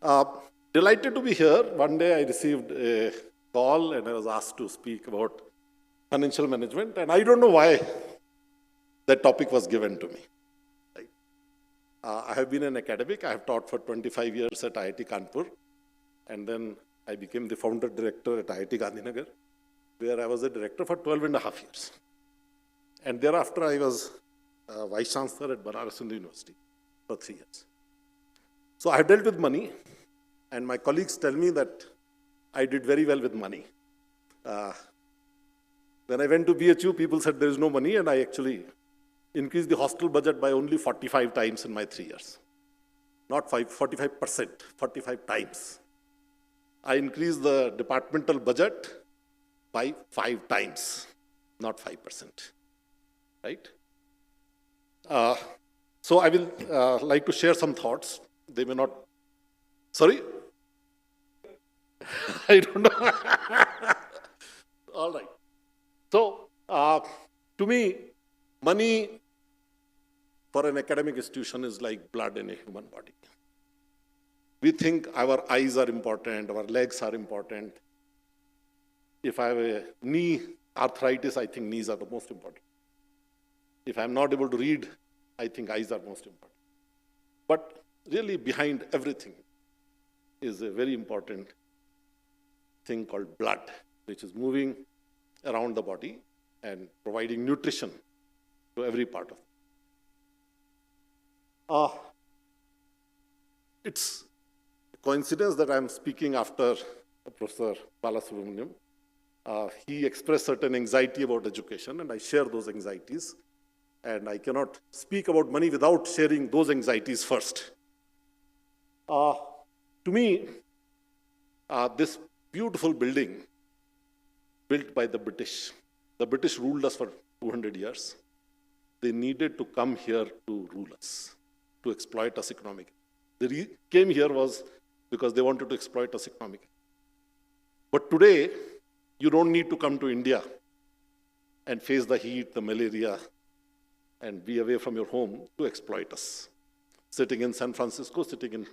Uh, Delighted to be here. One day I received a call and I was asked to speak about financial management, and I don't know why that topic was given to me. Right? I have been an academic. I have taught for 25 years at IIT Kanpur, and then I became the founder director at IIT Gandhinagar, where I was a director for 12 and a half years. And thereafter I was Vice-Chancellor at Banaras Hindu University for 3 years. So I have dealt with money, and my colleagues tell me that I did very well with money. When I went to BHU, people said there is no money, and I actually increased the hostel budget by only 45 times in my 3 years. Not 45%, 45 times. I increased the departmental budget by 5 times, not 5%, right? So I will like to share some thoughts. They may not, sorry? I don't know. All right. So, to me, money for an academic institution is like blood in a human body. We think our eyes are important, our legs are important. If I have a knee arthritis, I think knees are the most important. If I'm not able to read, I think eyes are most important. But really behind everything is a very important thing called blood, which is moving around the body and providing nutrition to every part of it. It's a coincidence that I'm speaking after Professor Balasubramaniam. He expressed certain anxiety about education, and I share those anxieties. And I cannot speak about money without sharing those anxieties first. To me, this beautiful building built by the British ruled us for 200 years. They needed to come here to rule us, to exploit us economically. They came here was because they wanted to exploit us economically. But today, you don't need to come to India and face the heat, the malaria, and be away from your home to exploit us. Sitting in San Francisco, sitting in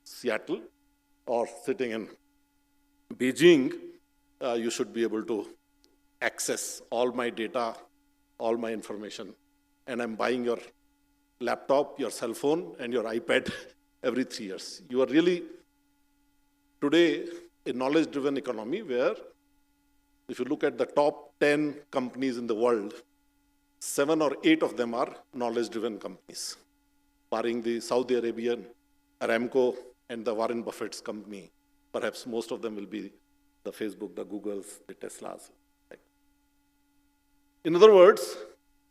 Seattle, or sitting in Beijing, you should be able to access all my data, all my information. And I'm buying your laptop, your cell phone, and your iPad every 3 years. You are really, today, a knowledge-driven economy where, if you look at the top 10 companies in the world, 7 or 8 of them are knowledge-driven companies, barring the Saudi Arabian, Aramco, and the Warren Buffett's company. Perhaps most of them will be the Facebook, the Googles, the Teslas. Right? In other words,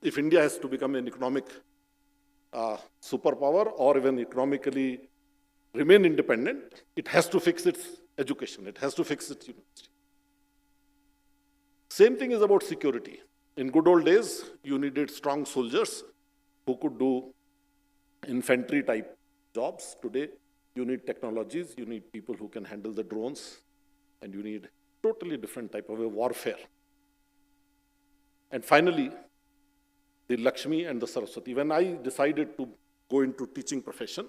if India has to become an economic superpower or even economically remain independent, it has to fix its education. It has to fix its university. Same thing is about security. In good old days, you needed strong soldiers who could do infantry type jobs. Today, you need technologies, you need people who can handle the drones, and you need totally different type of a warfare. And finally, the Lakshmi and the Saraswati. When I decided to go into teaching profession,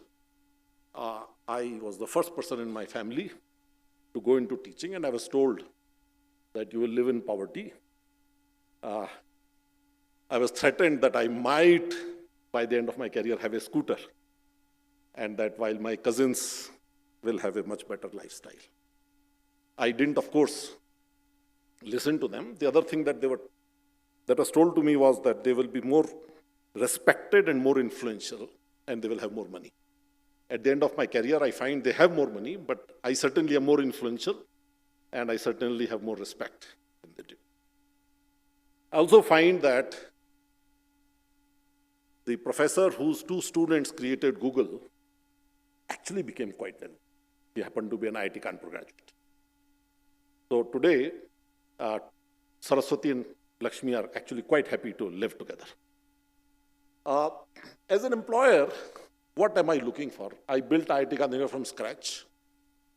I was the first person in my family to go into teaching, and I was told that you will live in poverty. I was threatened that I might, by the end of my career, have a scooter, and that while my cousins will have a much better lifestyle. I didn't, of course, listen to them. The other thing that was told to me was that they will be more respected and more influential, and they will have more money. At the end of my career, I find they have more money, but I certainly am more influential, and I certainly have more respect than they do. I also find that the professor whose 2 students created Google actually became quite well. He happened to be an IIT Kanpur graduate. So today, Saraswati and Lakshmi are actually quite happy to live together. As an employer, what am I looking for? I built IIT Gandhinagar from scratch.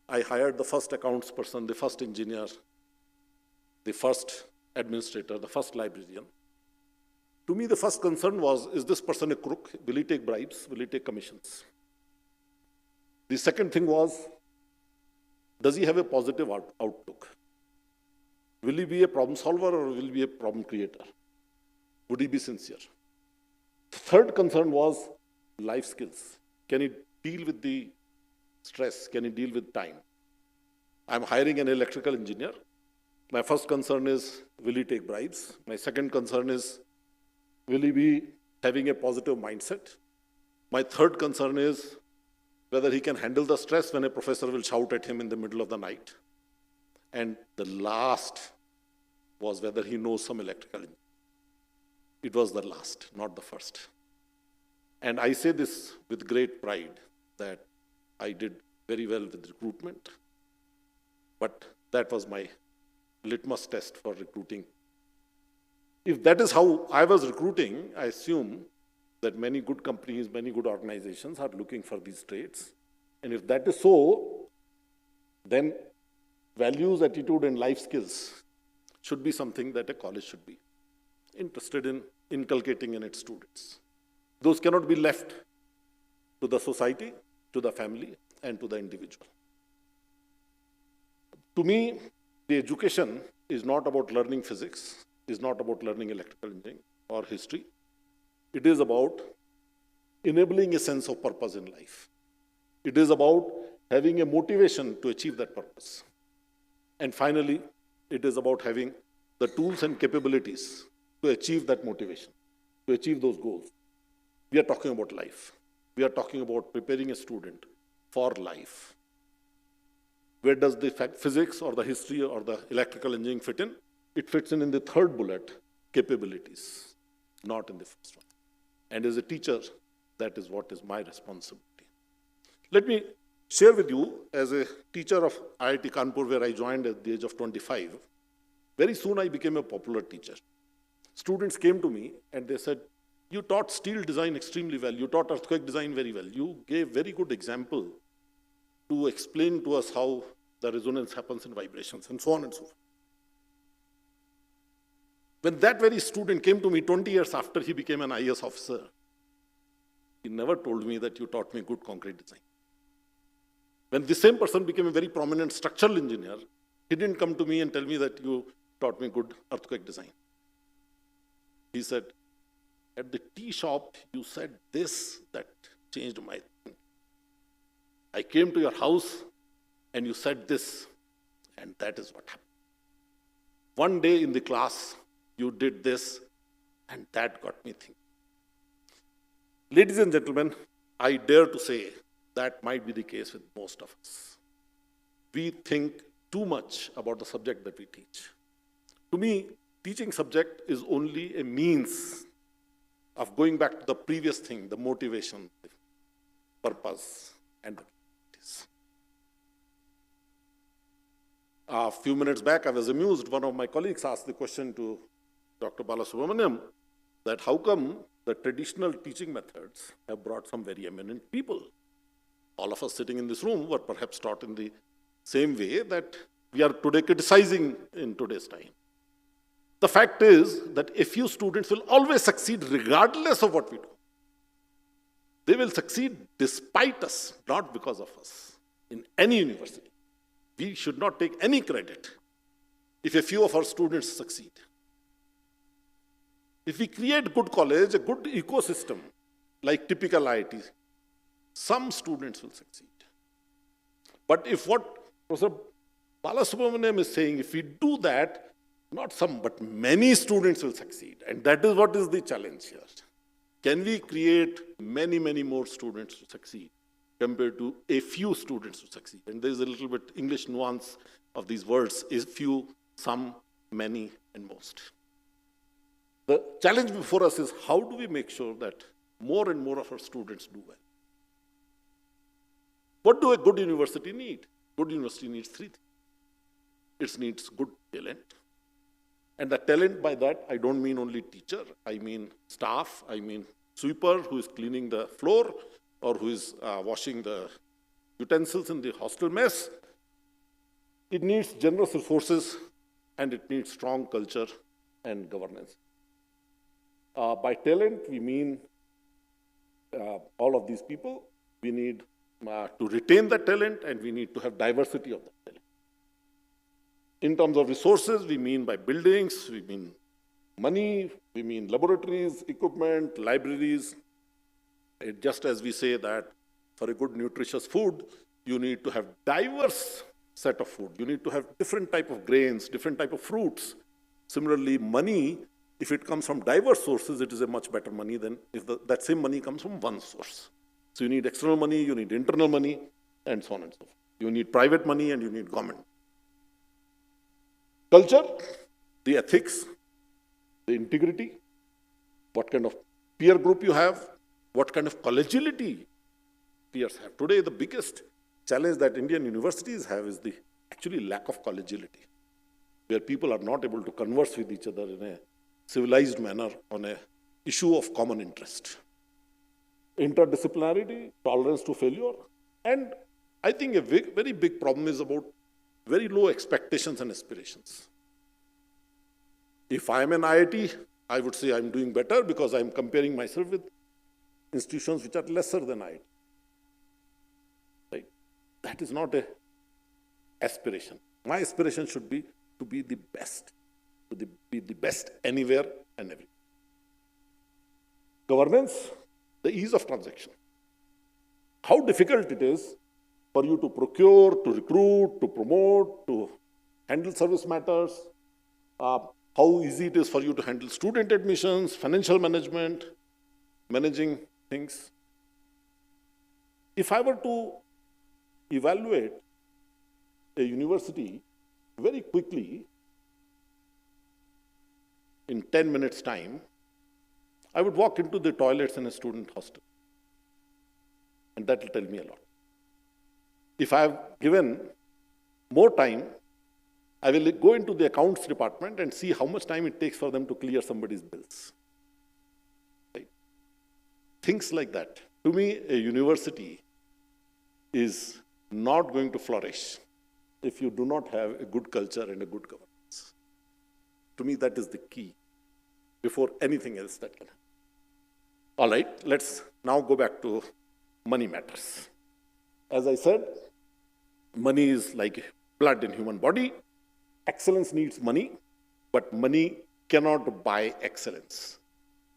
I hired the first accounts person, the first engineer, the first administrator, the first librarian. To me, the first concern was, is this person a crook? Will he take bribes? Will he take commissions? The second thing was, does he have a positive outlook? Will he be a problem solver or will he be a problem creator? Would he be sincere? The third concern was life skills. Can he deal with the stress? Can he deal with time? I'm hiring an electrical engineer. My first concern is, will he take bribes? My second concern is, will he be having a positive mindset? My third concern is whether he can handle the stress when a professor will shout at him in the middle of the night. And the last was whether he knows some electrical engineering. It was the last, not the first. And I say this with great pride that I did very well with recruitment, but that was my litmus test for recruiting. If that is how I was recruiting, I assume that many good companies, many good organizations are looking for these traits. And if that is so, then values, attitude, and life skills should be something that a college should be interested in inculcating in its students. Those cannot be left to the society, to the family, and to the individual. To me, the education is not about learning physics, is not about learning electrical engineering or history. It is about enabling a sense of purpose in life. It is about having a motivation to achieve that purpose. And finally, it is about having the tools and capabilities to achieve that motivation, to achieve those goals. We are talking about life. We are talking about preparing a student for life. Where does the physics or the history or the electrical engineering fit in? It fits in the third bullet, capabilities, not in the first one. And as a teacher, that is what is my responsibility. Let me share with you, as a teacher of IIT Kanpur, where I joined at the age of 25, very soon I became a popular teacher. Students came to me and they said, you taught steel design extremely well, you taught earthquake design very well, you gave very good example to explain to us how the resonance happens in vibrations, and so on and so forth. When that very student came to me 20 years after he became an IAS officer, he never told me that you taught me good concrete design. When the same person became a very prominent structural engineer, he didn't come to me and tell me that you taught me good earthquake design. He said, at the tea shop, you said this, that changed my thinking. I came to your house and you said this, and that is what happened. One day in the class, you did this, and that got me thinking. Ladies and gentlemen, I dare to say that might be the case with most of us. We think too much about the subject that we teach. To me, teaching subject is only a means of going back to the previous thing, the motivation, the purpose, and the activities. A few minutes back, I was amused. One of my colleagues asked the question to Dr. Balasubramaniam that how come the traditional teaching methods have brought some very eminent people? All of us sitting in this room were perhaps taught in the same way that we are today criticizing in today's time. The fact is that a few students will always succeed regardless of what we do. They will succeed despite us, not because of us, in any university. We should not take any credit if a few of our students succeed. If we create good college, a good ecosystem, like typical IIT, some students will succeed. But if what Professor Balasubramaniam is saying, if we do that, not some, but many students will succeed. And that is what is the challenge here. Can we create many, many more students to succeed compared to a few students to succeed? And there is a little bit English nuance of these words, a few, some, many, and most. The challenge before us is how do we make sure that more and more of our students do well? What do a good university need? Good university needs three things. It needs good talent. And the talent, by that, I don't mean only teacher. I mean staff. I mean sweeper who is cleaning the floor or who is washing the utensils in the hostel mess. It needs generous resources and it needs strong culture and governance. By talent, we mean all of these people. We need to retain that talent, and we need to have diversity of that talent. In terms of resources, we mean by buildings, we mean money, we mean laboratories, equipment, libraries. Just as we say that for a good nutritious food, you need to have diverse set of food. You need to have different type of grains, different type of fruits. Similarly, money, if it comes from diverse sources, it is a much better money than if that same money comes from one source. So you need external money, you need internal money, and so on and so forth. You need private money and you need government. Culture, the ethics, the integrity, what kind of peer group you have, what kind of collegiality peers have. Today, the biggest challenge that Indian universities have is the actually lack of collegiality, where people are not able to converse with each other in a civilized manner on an issue of common interest. Interdisciplinarity, tolerance to failure, and I think a very big problem is about very low expectations and aspirations. If I am an IIT, I would say I'm doing better because I'm comparing myself with institutions which are lesser than IIT. Right? That is not an aspiration. My aspiration should be to be the best, be the best anywhere and everywhere. Governance, the ease of transaction. How difficult it is for you to procure, to recruit, to promote, to handle service matters, how easy it is for you to handle student admissions, financial management, managing things. If I were to evaluate a university very quickly, in 10 minutes' time, I would walk into the toilets in a student hostel. And that will tell me a lot. If I have given more time, I will go into the accounts department and see how much time it takes for them to clear somebody's bills. Right? Things like that. To me, a university is not going to flourish if you do not have a good culture and a good governance. To me, that is the key before anything else that can happen. All right, let's now go back to money matters. As I said, money is like blood in human body. Excellence needs money, but money cannot buy excellence.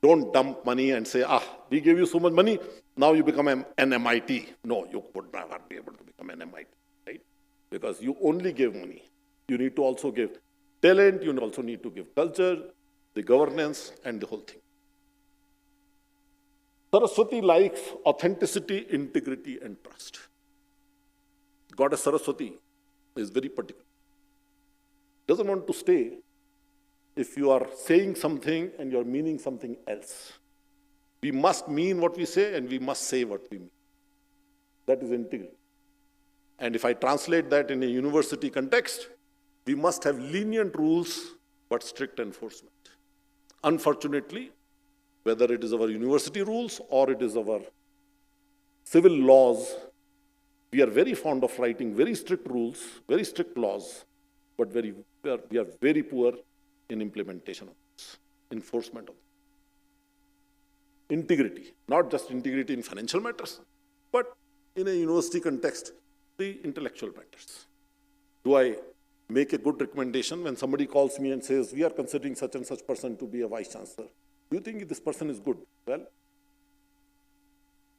Don't dump money and say, we gave you so much money, now you become an MIT. No, you would never be able to become an MIT, right? Because you only give money. You need to also give talent, you also need to give culture, the governance, and the whole thing. Saraswati likes authenticity, integrity, and trust. Goddess Saraswati is very particular. Doesn't want to stay if you are saying something and you're meaning something else. We must mean what we say and we must say what we mean. That is integrity. And if I translate that in a university context, we must have lenient rules but strict enforcement. Unfortunately, whether it is our university rules or it is our civil laws, we are very fond of writing very strict rules, very strict laws, but we are very poor in implementation of this, enforcement of this. Integrity, not just integrity in financial matters, but in a university context, the intellectual matters. Do I make a good recommendation when somebody calls me and says, we are considering such and such person to be a vice-chancellor? Do you think this person is good? Well,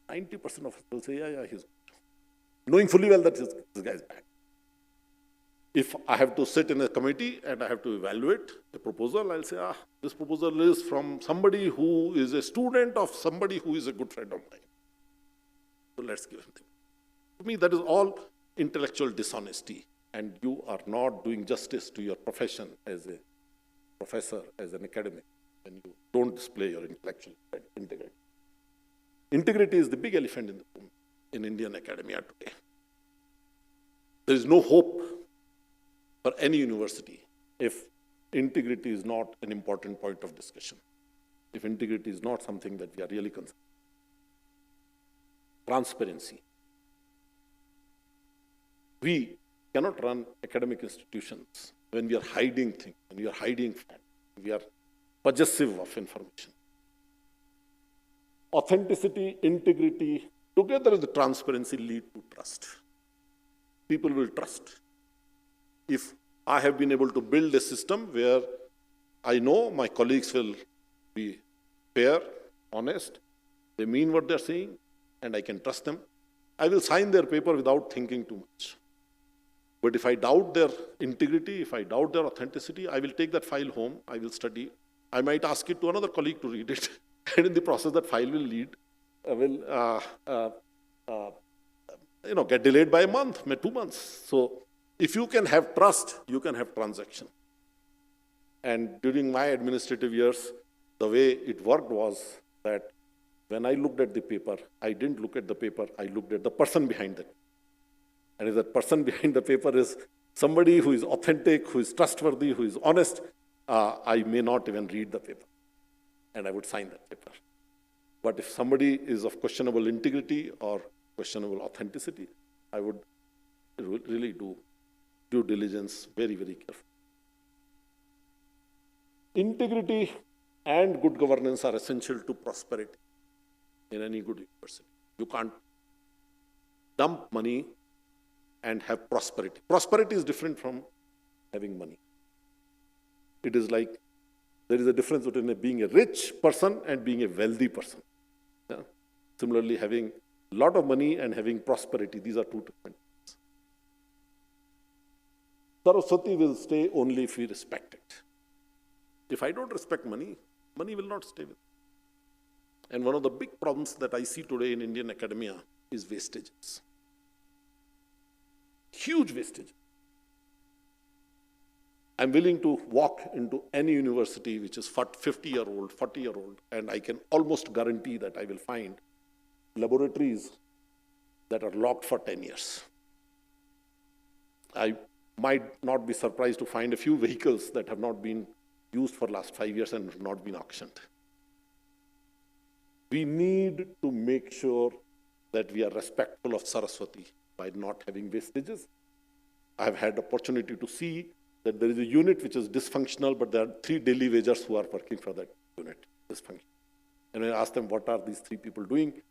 90% of us will say, yeah, he's good. Knowing fully well that this guy is bad. If I have to sit in a committee and I have to evaluate a proposal, I'll say, this proposal is from somebody who is a student of somebody who is a good friend of mine. So let's give him. To me, that is all intellectual dishonesty, and you are not doing justice to your profession as a professor, as an academic, when you don't display your intellectual integrity. Integrity is the big elephant in the room in Indian academia today. There is no hope for any university if integrity is not an important point of discussion, if integrity is not something that we are really concerned. Transparency. We cannot run academic institutions when we are hiding things, when we are hiding facts, we are possessive of information. Authenticity, integrity, Together with the transparency lead to trust. People will trust. If I have been able to build a system where I know my colleagues will be fair, honest, they mean what they're saying, and I can trust them, I will sign their paper without thinking too much. But if I doubt their integrity, if I doubt their authenticity, I will take that file home, I will study, I might ask it to another colleague to read it, and in the process that file will get delayed by a month, 2 months. So if you can have trust, you can have transaction. And during my administrative years, the way it worked was that when I looked at the paper, I didn't look at the paper, I looked at the person behind it. And if that person behind the paper is somebody who is authentic, who is trustworthy, who is honest, I may not even read the paper. And I would sign that paper. But if somebody is of questionable integrity or questionable authenticity, I would really do due diligence very, very carefully. Integrity and good governance are essential to prosperity in any good university. You can't dump money and have prosperity. Prosperity is different from having money. It is like there is a difference between being a rich person and being a wealthy person. Yeah? Similarly, having a lot of money and having prosperity, these are two different things. Saraswati will stay only if we respect it. If I don't respect money, money will not stay with me. And one of the big problems that I see today in Indian academia is wastages. Huge wastage. I'm willing to walk into any university which is 50-year-old, 40-year-old, and I can almost guarantee that I will find laboratories that are locked for 10 years. I might not be surprised to find a few vehicles that have not been used for the last 5 years and have not been auctioned. We need to make sure that we are respectful of Saraswati by not having wastages. I have had the opportunity to see that there is a unit which is dysfunctional, but there are 3 daily wagers who are working for that unit, dysfunctional. And when I asked them, what are these 3 people doing?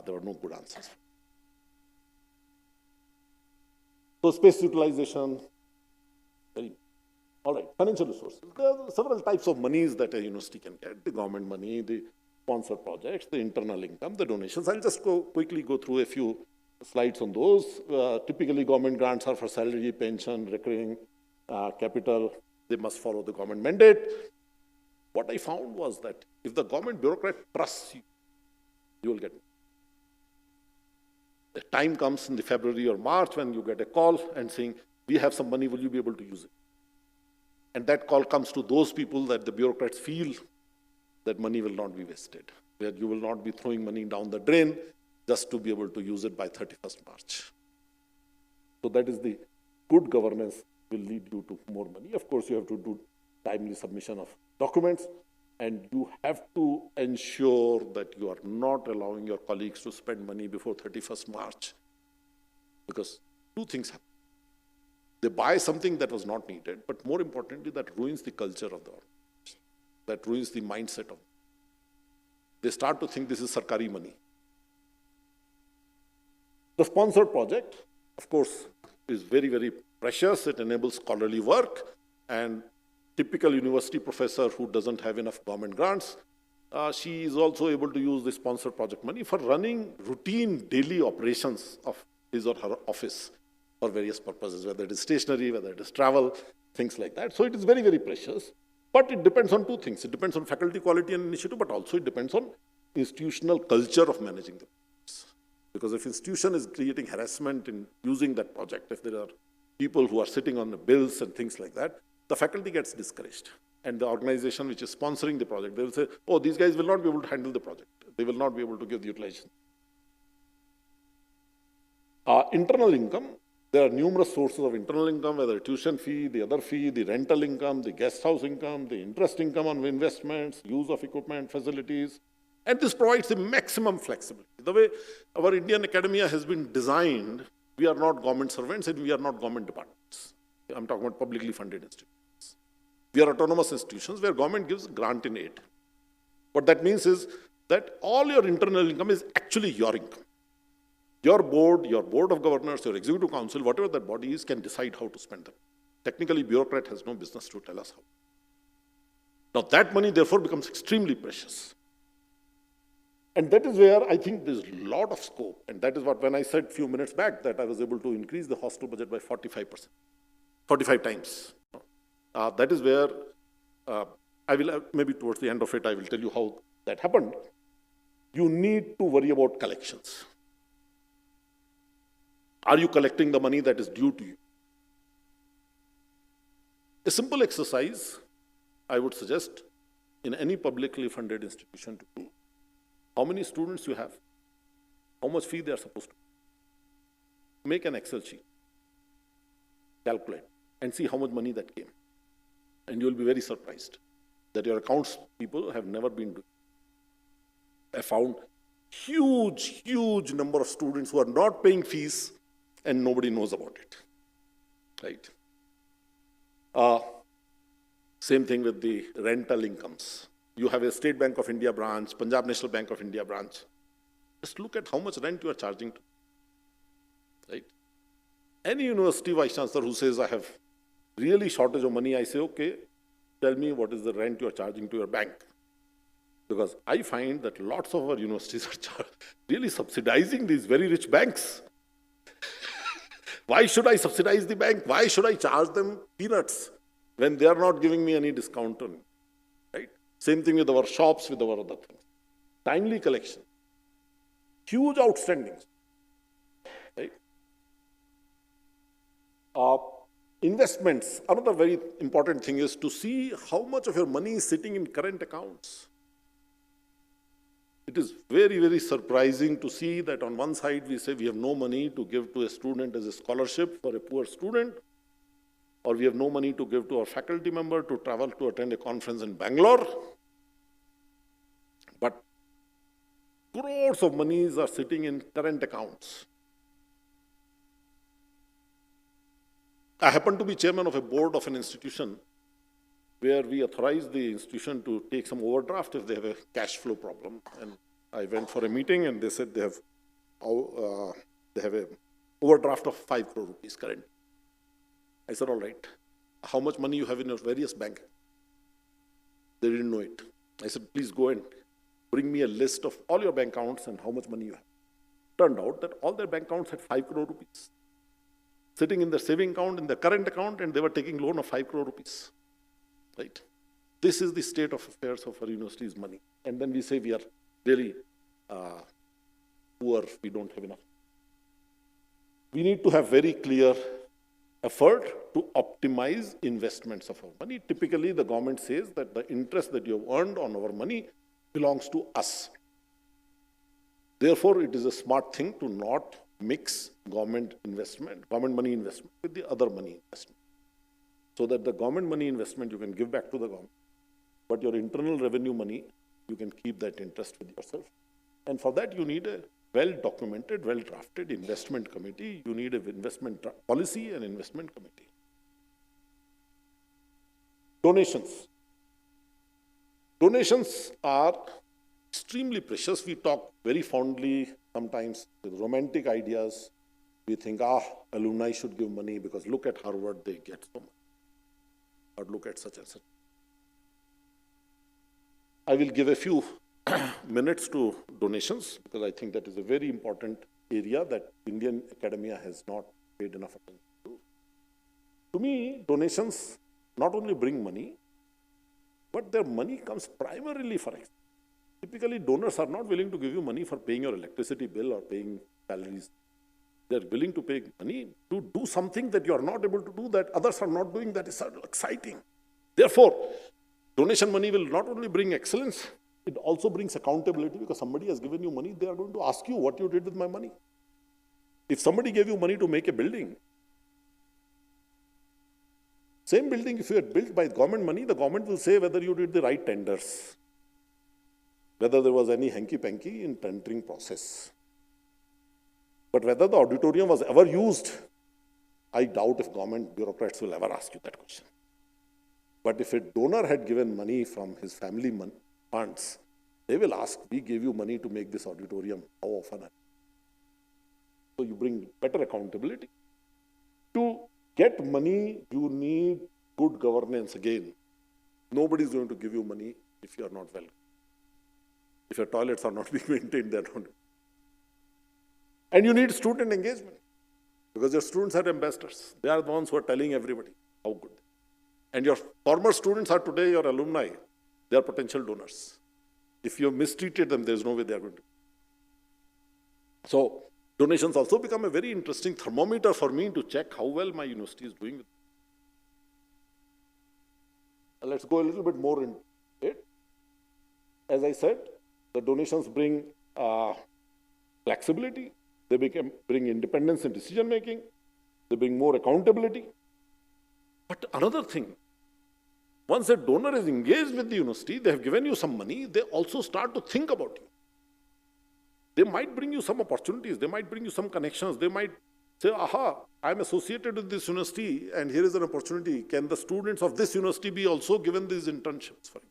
There were no good answers. So space utilization, all right, financial resources. There are several types of monies that a university can get, the government money, the sponsored projects, the internal income, the donations. I'll just quickly go through a few slides on those. Typically, government grants are for salary, pension, recurring capital. They must follow the government mandate. What I found was that if the government bureaucrat trusts you, you will get it. The time comes in the February or March when you get a call and saying, we have some money, will you be able to use it? And that call comes to those people that the bureaucrats feel that money will not be wasted, where you will not be throwing money down the drain just to be able to use it by 31st March. So that is the good governance will lead you to more money. Of course, you have to do timely submission of documents, and you have to ensure that you are not allowing your colleagues to spend money before 31st March. Because 2 things happen. They buy something that was not needed, but more importantly, that ruins the culture of the organization. That ruins the mindset of them. They start to think this is Sarkari money. The sponsored project, of course, is very, very precious. It enables scholarly work, and typical university professor who doesn't have enough government grants, she is also able to use the sponsored project money for running routine daily operations of his or her office for various purposes, whether it is stationery, whether it is travel, things like that. So it is very, very precious. But it depends on 2 things. It depends on faculty quality and initiative, but also it depends on institutional culture of managing the projects. Because if institution is creating harassment in using that project, if there are people who are sitting on the bills and things like that, the faculty gets discouraged. And the organization which is sponsoring the project, they will say, oh, these guys will not be able to handle the project. They will not be able to give the utilization. Internal income, there are numerous sources of internal income, whether tuition fee, the other fee, the rental income, the guest house income, the interest income on investments, use of equipment, facilities. And this provides the maximum flexibility. The way our Indian academia has been designed, we are not government servants and we are not government departments. I'm talking about publicly funded institutions. We are autonomous institutions where government gives grant in aid. What that means is that all your internal income is actually your income. Your board of governors, your executive council, whatever that body is, can decide how to spend them. Technically, bureaucrat has no business to tell us how. Now that money therefore becomes extremely precious. And that is where I think there's a lot of scope. And that is what, when I said a few minutes back that I was able to increase the hostel budget by 45%, 45 times. That is where I will, maybe towards the end of it, I will tell you how that happened. You need to worry about collections. Are you collecting the money that is due to you? A simple exercise I would suggest in any publicly funded institution to do. How many students you have? How much fee they are supposed to pay? Make an Excel sheet, calculate, and see how much money that came. And you will be very surprised that your accounts people have never been doing. I found huge number of students who are not paying fees and nobody knows about it, right? Same thing with the rental incomes. You have a State Bank of India branch, Punjab National Bank of India branch. Just look at how much rent you are charging to, right? Any university vice-chancellor who says, I have really shortage of money, I say, okay, tell me what is the rent you are charging to your bank. Because I find that lots of our universities are really subsidizing these very rich banks. Why should I subsidize the bank? Why should I charge them peanuts when they are not giving me any discount on it, right? Same thing with our shops, with our other things. Timely collection. Huge outstandings, right? Investments. Another very important thing is to see how much of your money is sitting in current accounts. It is very surprising to see that on one side we say we have no money to give to a student as a scholarship for a poor student, or we have no money to give to our faculty member to travel to attend a conference in Bangalore. But crores of monies are sitting in current accounts. I happen to be chairman of a board of an institution where we authorize the institution to take some overdraft if they have a cash flow problem. And I went for a meeting and they said they have a overdraft of 5 crore rupees current. I said, all right, how much money you have in your various banks? They didn't know it. I said, please go and bring me a list of all your bank accounts and how much money you have. Turned out that all their bank accounts had 5 crore rupees sitting in their saving account, in their current account, and they were taking loan of 5 crore rupees. Right? This is the state of affairs of our university's money. And then we say we are really poor, we don't have enough. We need to have very clear effort to optimize investments of our money. Typically, the government says that the interest that you have earned on our money belongs to us. Therefore, it is a smart thing to not mix government money investment with the other money investment. So that the government money investment you can give back to the government, but your internal revenue money, you can keep that interest with yourself. And for that, you need a well-documented, well-drafted investment committee. You need an investment policy and investment committee. Donations. Donations are extremely precious. We talk very fondly, sometimes with romantic ideas. We think, alumni should give money because look at Harvard, they get so much. Or look at such and such. I will give a few minutes to donations because I think that is a very important area that Indian academia has not paid enough attention to. To me, donations not only bring money, but their money comes primarily for exchange. Typically, donors are not willing to give you money for paying your electricity bill or paying salaries. They are willing to pay money to do something that you are not able to do, that others are not doing, that is exciting. Therefore, donation money will not only bring excellence, it also brings accountability because somebody has given you money, they are going to ask you what you did with my money. If somebody gave you money to make a building, same building, if you had built by government money, the government will say whether you did the right tenders, whether there was any hanky-panky in tendering process. But whether the auditorium was ever used, I doubt if government bureaucrats will ever ask you that question. But if a donor had given money from his family funds, they will ask, we gave you money to make this auditorium, how often? So you bring better accountability. To get money, you need good governance again. Nobody is going to give you money if you are not well. If your toilets are not being maintained, they are not. And you need student engagement, because your students are ambassadors. They are the ones who are telling everybody how good. And your former students are today your alumni. They are potential donors. If you have mistreated them, there is no way they are going to. So donations also become a very interesting thermometer for me to check how well my university is doing with it. Let's go a little bit more into it. As I said, the donations bring flexibility. They bring independence in decision making. They bring more accountability. But another thing, once a donor is engaged with the university, they have given you some money, they also start to think about you. They might bring you some opportunities. They might bring you some connections. They might say, aha, I'm associated with this university and here is an opportunity. Can the students of this university be also given these internships for you?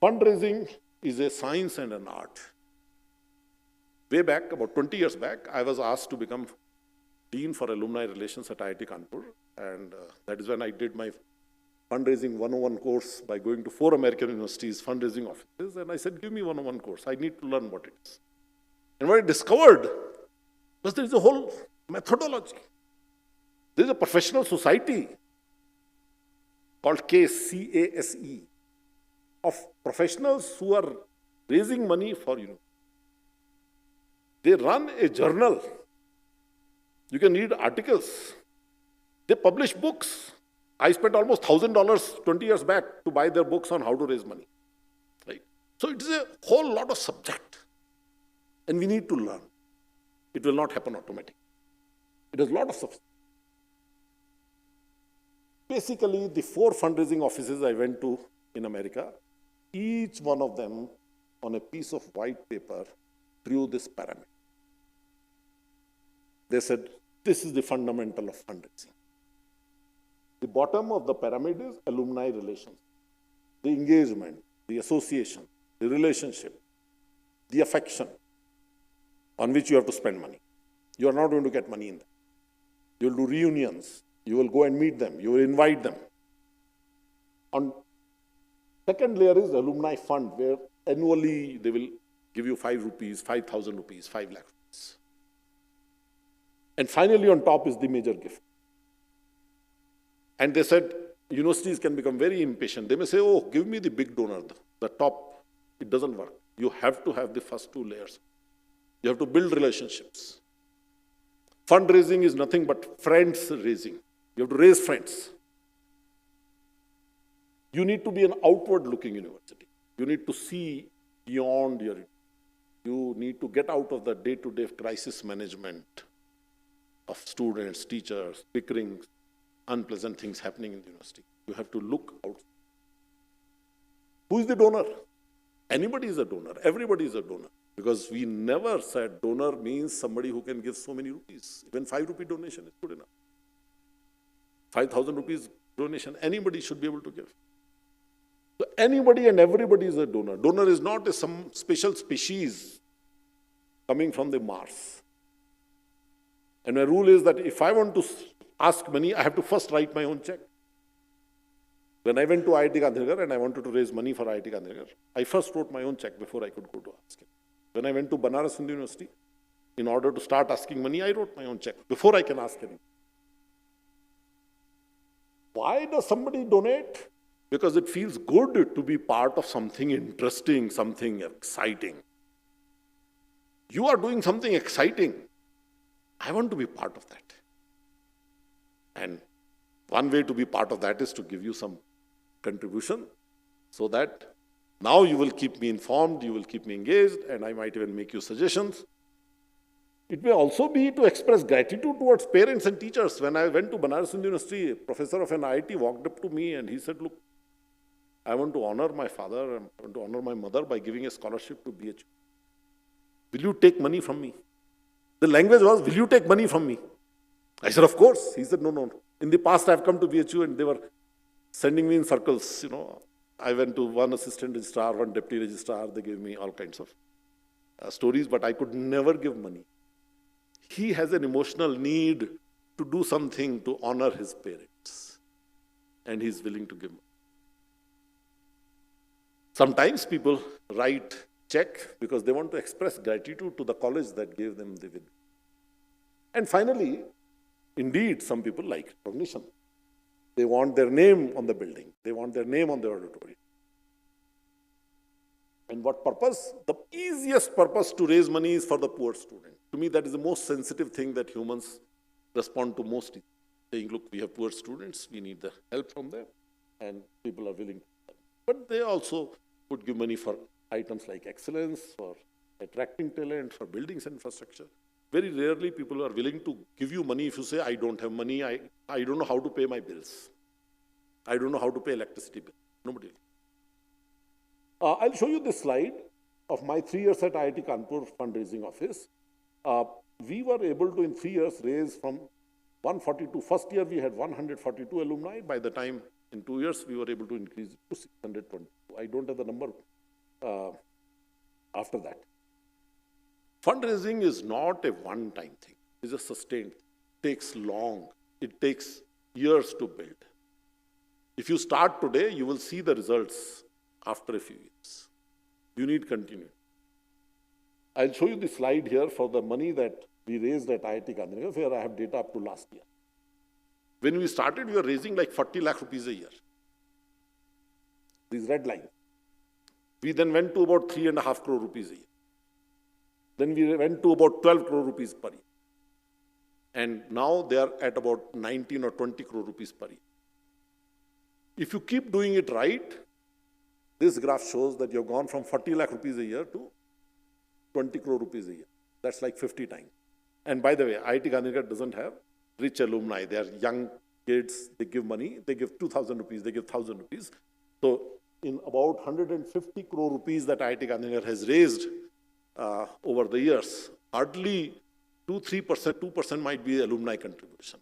Fundraising is a science and an art. Way back, about 20 years back, I was asked to become Dean for Alumni Relations at IIT Kanpur, and that is when I did my fundraising 101 course by going to 4 American universities, fundraising offices, and I said, give me 101 course, I need to learn what it is. And what I discovered was there is a whole methodology. There is a professional society called CASE, C-A-S-E, of professionals who are raising money for you. They run a journal. You can read articles. They publish books. I spent almost $1,000 20 years back to buy their books on how to raise money. Right? So it is a whole lot of subject. And we need to learn. It will not happen automatically. It is a lot of subject. Basically, the 4 fundraising offices I went to in America, each one of them on a piece of white paper drew this pyramid. They said, this is the fundamental of fundraising. The bottom of the pyramid is alumni relations, the engagement, the association, the relationship, the affection on which you have to spend money. You are not going to get money in that. You will do reunions. You will go and meet them. You will invite them. On second layer is alumni fund, where annually they will give you 5 rupees, 5,000 rupees, 5 lakh rupees. And finally on top is the major gift. And they said, universities can become very impatient. They may say, oh, give me the big donor, the top. It doesn't work. You have to have the first 2 layers. You have to build relationships. Fundraising is nothing but friends raising. You have to raise friends. You need to be an outward-looking university. You need to see beyond your. You need to get out of the day-to-day crisis management of students, teachers, bickering, unpleasant things happening in the university. You have to look out. Who is the donor? Anybody is a donor. Everybody is a donor. Because we never said donor means somebody who can give so many rupees. Even 5 rupee donation is good enough. 5,000 rupees donation, anybody should be able to give. So anybody and everybody is a donor. Donor is not some special species coming from the Mars. And my rule is that if I want to ask money, I have to first write my own check. When I went to IIT Gandhinagar and I wanted to raise money for IIT Gandhinagar, I first wrote my own check before I could go to ask it. When I went to Banaras Hindu University, in order to start asking money, I wrote my own check before I can ask anything. Why does somebody donate? Because it feels good to be part of something interesting, something exciting. You are doing something exciting. I want to be part of that. And one way to be part of that is to give you some contribution so that now you will keep me informed, you will keep me engaged, and I might even make you suggestions. It may also be to express gratitude towards parents and teachers. When I went to Banaras Hindu University, a professor of an IIT walked up to me and he said, look, I want to honor my father, I want to honor my mother by giving a scholarship to BHU. Will you take money from me? The language was, will you take money from me? I said, of course. He said, no. In the past, I've come to BHU and they were sending me in circles, I went to one assistant registrar, one deputy registrar, they gave me all kinds of. stories, but I could never give money. He has an emotional need to do something to honor his parents, and he's willing to give money. Sometimes people write check because they want to express gratitude to the college that gave them the win. And finally, indeed, some people like recognition. They want their name on the building. They want their name on the auditorium. And what purpose? The easiest purpose to raise money is for the poor student. To me, that is the most sensitive thing that humans respond to most, saying, look, we have poor students, we need the help from them, and people are willing to help. But they also would give money for items like excellence, for attracting talent, for buildings and infrastructure. Very rarely people are willing to give you money if you say, I don't have money, I don't know how to pay my bills. I don't know how to pay electricity bill. Nobody will. I'll show you this slide of my 3 years at IIT Kanpur fundraising office. We were able to, in 3 years, raise from 142. First year, we had 142 alumni. By the time, in 2 years, we were able to increase it to 622. I don't have the number after that. Fundraising is not a one-time thing. It's a sustained thing. It takes long. It takes years to build. If you start today, you will see the results after a few years. You need continuity. I'll show you the slide here for the money that we raised at IIT Gandhinagar. Here I have data up to last year. When we started, we were raising like 40 lakh rupees a year. These red lines. We then went to about 3.5 crore rupees a year. Then we went to about 12 crore rupees per year. And now they are at about 19 or 20 crore rupees per year. If you keep doing it right, this graph shows that you've gone from 40 lakh rupees a year to 20 crore rupees a year. That's like 50 times. And by the way, IIT Gandhinagar doesn't have rich alumni. They are young kids. They give money. They give 2,000 rupees. They give 1,000 rupees. So in about 150 crore rupees that IIT Gandhinagar has raised over the years, hardly 2% might be alumni contribution.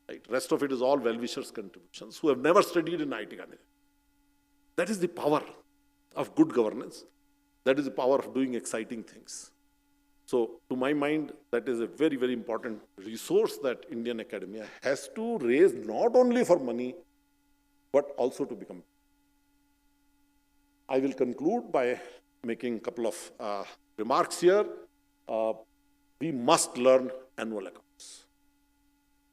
Right? Rest of it is all well-wishers contributions who have never studied in IIT Gandhinagar. That is the power of good governance. That is the power of doing exciting things. So, to my mind, that is a very, very important resource that Indian academia has to raise not only for money, but also to become. I will conclude by making a couple of remarks here. We must learn annual accounts.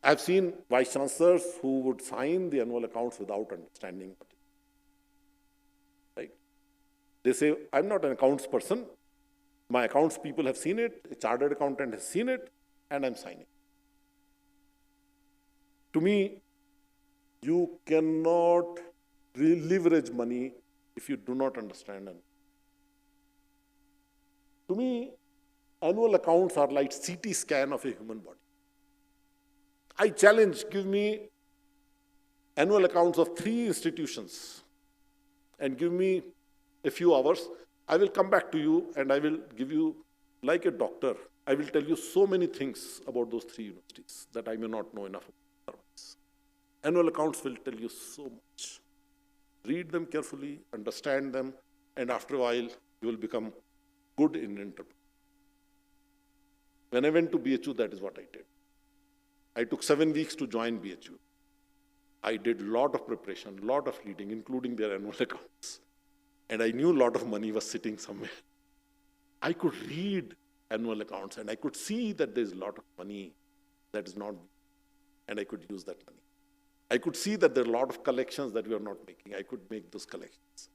I've seen vice-chancellors who would sign the annual accounts without understanding it. Right? They say, I'm not an accounts person. My accounts people have seen it, a chartered accountant has seen it, and I'm signing. To me, you cannot leverage money if you do not understand it. To me, annual accounts are like CT scan of a human body. I challenge, give me annual accounts of 3 institutions and give me a few hours. I will come back to you and I will give you, like a doctor, I will tell you so many things about those 3 universities that I may not know enough about. Annual accounts will tell you so much. Read them carefully, understand them, and after a while, you will become good in interpreting. When I went to BHU, that is what I did. I took 7 weeks to join BHU. I did a lot of preparation, a lot of reading, including their annual accounts. And I knew a lot of money was sitting somewhere. I could read annual accounts and I could see that there's a lot of money that is not, and I could use that money. I could see that there are a lot of collections that we are not making. I could make those collections.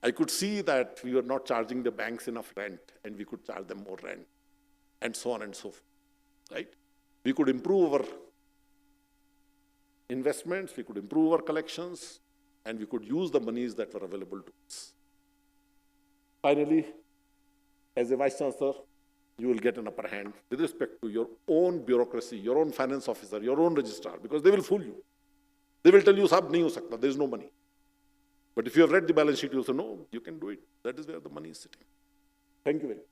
I could see that we were not charging the banks enough rent and we could charge them more rent, and so on and so forth, right? We could improve our investments, we could improve our collections, and we could use the monies that were available to us. Finally, as a Vice-Chancellor, you will get an upper hand with respect to your own bureaucracy, your own finance officer, your own registrar, because they will fool you. They will tell you, "Sab nahi ho sakta, there is no money." But if you have read the balance sheet, you will say, "No, you can do it." That is where the money is sitting. Thank you very much.